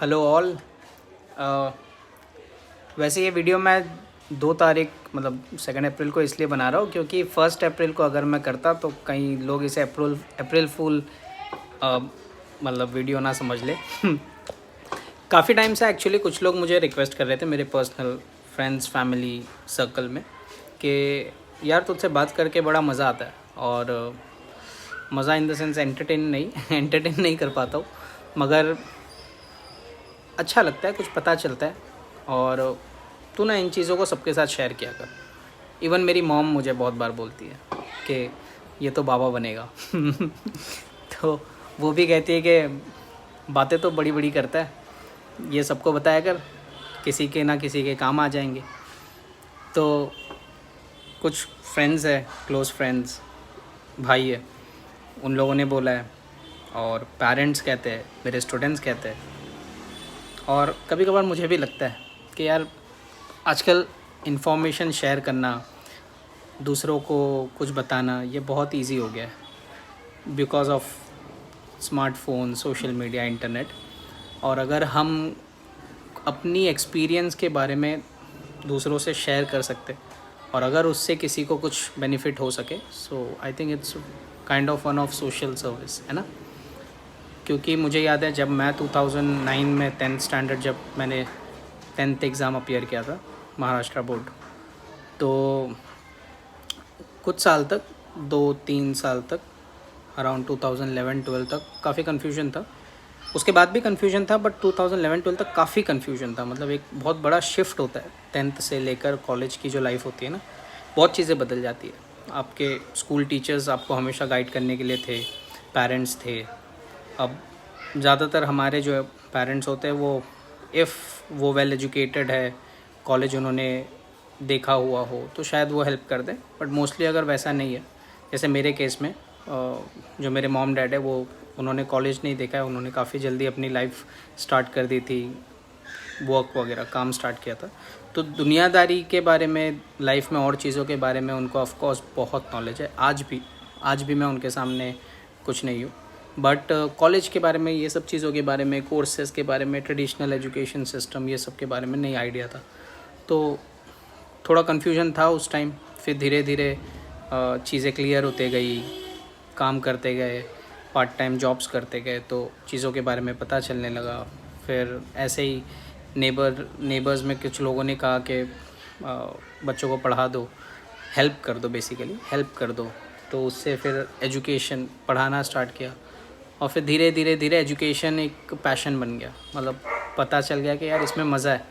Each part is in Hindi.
Hello all. वैसे ये वीडियो मैं 2 तारीख मतलब 2 अप्रैल को इसलिए बना रहा हूँ क्योंकि 1 अप्रैल को अगर मैं करता तो कई लोग इसे अप्रैल फुल मतलब वीडियो ना समझ ले। काफ़ी टाइम से एक्चुअली कुछ लोग मुझे रिक्वेस्ट कर रहे थे मेरे पर्सनल फ्रेंड्स फैमिली सर्कल में कि यार तुझसे बात करके बड़ा मज़ा आता है और मज़ा इन द सेंस एंटरटेन नहीं एंटरटेन नहीं कर पाता हूँ मगर अच्छा लगता है, कुछ पता चलता है। और तू ना इन चीज़ों को सबके साथ शेयर किया कर। इवन मेरी मॉम मुझे बहुत बार बोलती है कि ये तो बाबा बनेगा। तो वो भी कहती है कि बातें तो बड़ी बड़ी करता है, ये सबको बताया कर, किसी के ना किसी के काम आ जाएंगे। तो कुछ फ्रेंड्स है, क्लोज़ फ्रेंड्स, भाई है, उन लोगों ने बोला है और पेरेंट्स कहते हैं, मेरे स्टूडेंट्स कहते हैं। और कभी कभार मुझे भी लगता है कि यार आजकल इन्फॉर्मेशन शेयर करना, दूसरों को कुछ बताना, ये बहुत इजी हो गया है because of smartphone, social media, internet. और अगर हम अपनी एक्सपीरियंस के बारे में दूसरों से शेयर कर सकते और अगर उससे किसी को कुछ बेनिफिट हो सके, so I think it's kind of one of social service, है ना। क्योंकि मुझे याद है जब मैं 2009 में 10th स्टैंडर्ड, जब मैंने 10th एग्ज़ाम अपीयर किया था महाराष्ट्र बोर्ड, तो कुछ साल तक, 2-3 साल तक, अराउंड 2011-12 तक काफ़ी कन्फ्यूजन था। उसके बाद भी कन्फ्यूजन था बट 2011-12 तक काफ़ी कन्फ्यूजन था। मतलब एक बहुत बड़ा शिफ्ट होता है 10th से लेकर कॉलेज की जो लाइफ होती है ना, बहुत चीज़ें बदल जाती है। आपके स्कूल टीचर्स आपको हमेशा गाइड करने के लिए थे, पेरेंट्स थे। अब ज़्यादातर हमारे जो पेरेंट्स होते हैं वो, इफ़ वो वेल एजुकेटेड है, कॉलेज उन्होंने देखा हुआ हो तो शायद वो हेल्प कर दें। बट मोस्टली अगर वैसा नहीं है, जैसे मेरे केस में जो मेरे मॉम डैड है वो, उन्होंने कॉलेज नहीं देखा है, उन्होंने काफ़ी जल्दी अपनी लाइफ स्टार्ट कर दी थी, वर्क वगैरह काम स्टार्ट किया था। तो दुनियादारी के बारे में, लाइफ में और चीज़ों के बारे में उनको ऑफ कोर्स बहुत नॉलेज है। आज भी मैं उनके सामने कुछ नहीं हूँ। बट कॉलेज के बारे में, ये सब चीज़ों के बारे में, कोर्सेज़ के बारे में, ट्रेडिशनल एजुकेशन सिस्टम, ये सब के बारे में नहीं आइडिया था। तो थोड़ा कन्फ्यूजन था उस टाइम। फिर धीरे धीरे चीज़ें क्लियर होते गई, काम करते गए, पार्ट टाइम जॉब्स करते गए, तो चीज़ों के बारे में पता चलने लगा। फिर ऐसे ही नेबर्स में कुछ लोगों ने कहा कि बच्चों को पढ़ा दो, हेल्प कर दो, बेसिकली हेल्प कर दो। तो उससे फिर एजुकेशन पढ़ाना स्टार्ट किया और फिर धीरे धीरे धीरे एजुकेशन एक पैशन बन गया। मतलब पता चल गया कि यार इसमें मज़ा है।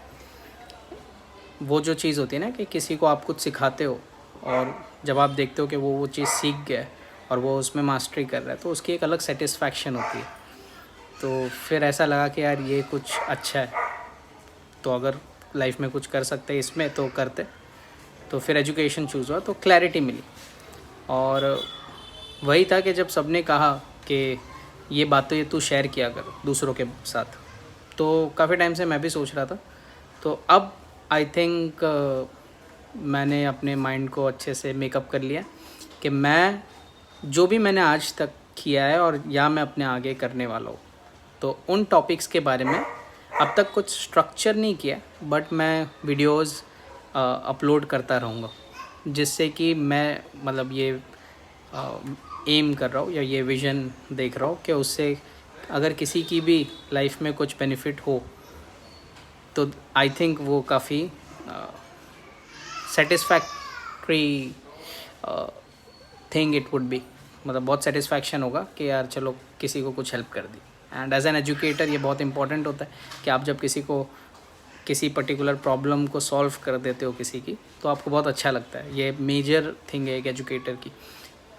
वो जो चीज़ होती है ना कि किसी को आप कुछ सिखाते हो और जब आप देखते हो कि वो चीज़ सीख गया है और वो उसमें मास्टरी कर रहा है, तो उसकी एक अलग सेटिस्फैक्शन होती है। तो फिर ऐसा लगा कि यार ये कुछ अच्छा है, तो अगर लाइफ में कुछ कर सकते हैं इसमें तो करते। तो फिर एजुकेशन चूज़ हुआ तो क्लैरिटी मिली। और वही था कि जब सबने कहा कि ये बात तो ये तू शेयर किया कर दूसरों के साथ, तो काफ़ी टाइम से मैं भी सोच रहा था। तो अब आई थिंक मैंने अपने माइंड को अच्छे से मेकअप कर लिया कि मैं जो भी मैंने आज तक किया है और या मैं अपने आगे करने वाला हूँ, तो उन टॉपिक्स के बारे में अब तक कुछ स्ट्रक्चर नहीं किया, बट मैं वीडियोस अपलोड करता रहूँगा, जिससे कि मैं मतलब ये एम कर रहा हूँ या ये विज़न देख रहा हूँ कि उससे अगर किसी की भी लाइफ में कुछ बेनिफिट हो तो आई थिंक वो काफ़ी satisfactory thing it would be. मतलब बहुत सेटिस्फैक्शन होगा कि यार चलो किसी को कुछ हेल्प कर दी। एंड एज एन एजुकेटर ये बहुत इंपॉर्टेंट होता है कि आप जब किसी को किसी पर्टिकुलर प्रॉब्लम को सॉल्व कर देते हो किसी की, तो आपको बहुत अच्छा लगता है। ये मेजर थिंग है एक एजुकेटर की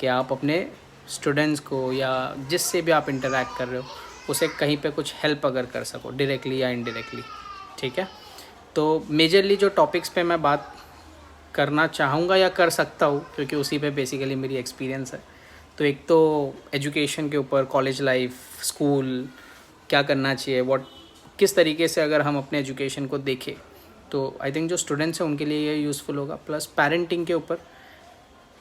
कि आप अपने स्टूडेंट्स को या जिससे भी आप इंटरेक्ट कर रहे हो उसे कहीं पे कुछ हेल्प अगर कर सको, डायरेक्टली या इनडायरेक्टली। ठीक है, तो मेजरली जो टॉपिक्स पे मैं बात करना चाहूँगा या कर सकता हूँ, क्योंकि उसी पे बेसिकली मेरी एक्सपीरियंस है। तो एक तो एजुकेशन के ऊपर, कॉलेज लाइफ, स्कूल क्या करना चाहिए, किस तरीके से अगर हम अपने एजुकेशन को देखें तो आई थिंक जो स्टूडेंट्स हैं उनके लिए ये यूज़फुल होगा। प्लस पेरेंटिंग के ऊपर,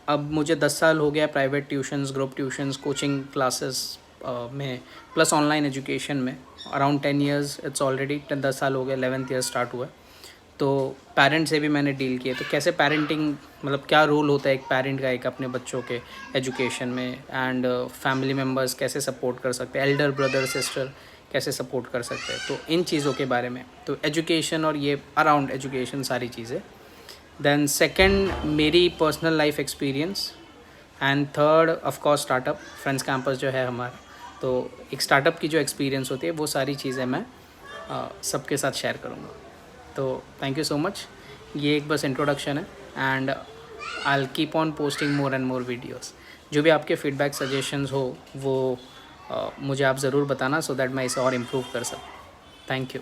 अब मुझे 10 साल हो गया private tuitions, group tuitions, coaching classes में प्लस ऑनलाइन एजुकेशन में अराउंड 10 इयर्स, इट्स ऑलरेडी 10 साल हो गए, 11th ईयर स्टार्ट हुआ है। तो पेरेंट्स से भी मैंने डील किए, तो कैसे पेरेंटिंग मतलब क्या रोल होता है एक पेरेंट का एक अपने बच्चों के एजुकेशन में, एंड फैमिली मेम्बर्स कैसे सपोर्ट कर सकते हैं, एल्डर ब्रदर सिस्टर कैसे सपोर्ट कर सकते हैं, तो इन चीज़ों के बारे में, तो एजुकेशन और ये अराउंड एजुकेशन सारी चीज़ें। देन सेकंड मेरी personal life experience, and third of course startup friends campus जो है हमारा। तो एक स्टार्टअप की जो एक्सपीरियंस होती है वो सारी चीज़ें मैं सबके साथ शेयर करूँगा। तो थैंक यू सो मच। ये एक बस इंट्रोडक्शन है, and I will keep on posting more and more videos. जो भी आपके फीडबैक सजेशंस हो वो मुझे आप ज़रूर बताना, सो दैट मैं इसे और इम्प्रूव कर सकूँ। Thank you.